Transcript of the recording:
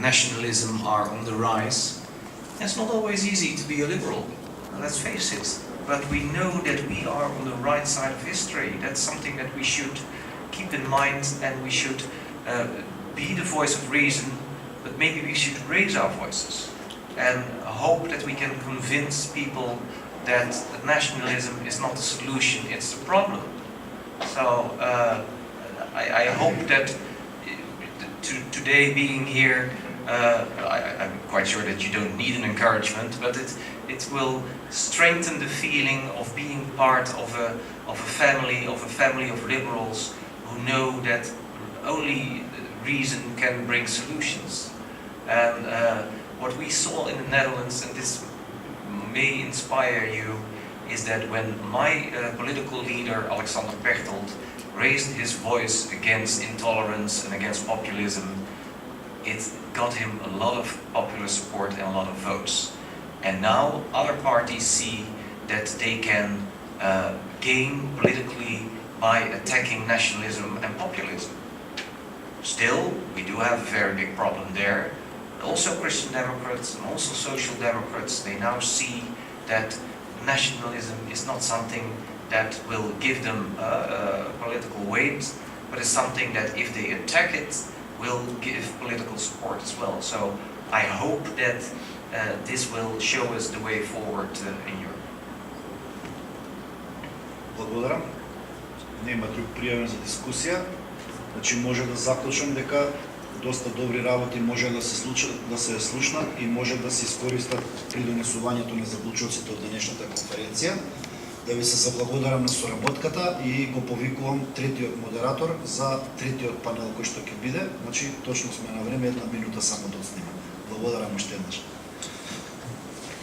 nationalism are on the rise. It's not always easy to be a liberal, let's face it. But we know that we are on the right side of history. That's something that we should keep in mind, and we should be the voice of reason, but maybe we should raise our voices and hope that we can convince people that nationalism is not the solution, it's the problem. So I hope that today being here, I'm quite sure that you don't need an encouragement, but it will strengthen the feeling of being part of a family of liberals who know that only reason can bring solutions. And what we saw in the Netherlands, and this may inspire you, is that when my political leader Alexander Pechtold raised his voice against intolerance and against populism, it got him a lot of popular support and a lot of votes. And now other parties see that they can gain politically by attacking nationalism and populism. Still, we do have a very big problem there. Also Christian Democrats and also Social Democrats, they now see that nationalism is not something that will give them political weight, but it's something that if they attack it, will give political support as well. So I hope that this will show us the way forward in Europe. Благодарам. Нема друг пријавен за дискусија. Значи може да заклучам дека доста добри работи може да се слушнат и може да се искористат при донесувањето на заклучоците од денешната конференција. Да ви се заблагодарам на соработката и го повикувам третиот модератор за третиот панел кој што ќе биде. Значи точно сме на време, 1 минута само да отснема. Благодарам уште еднаш.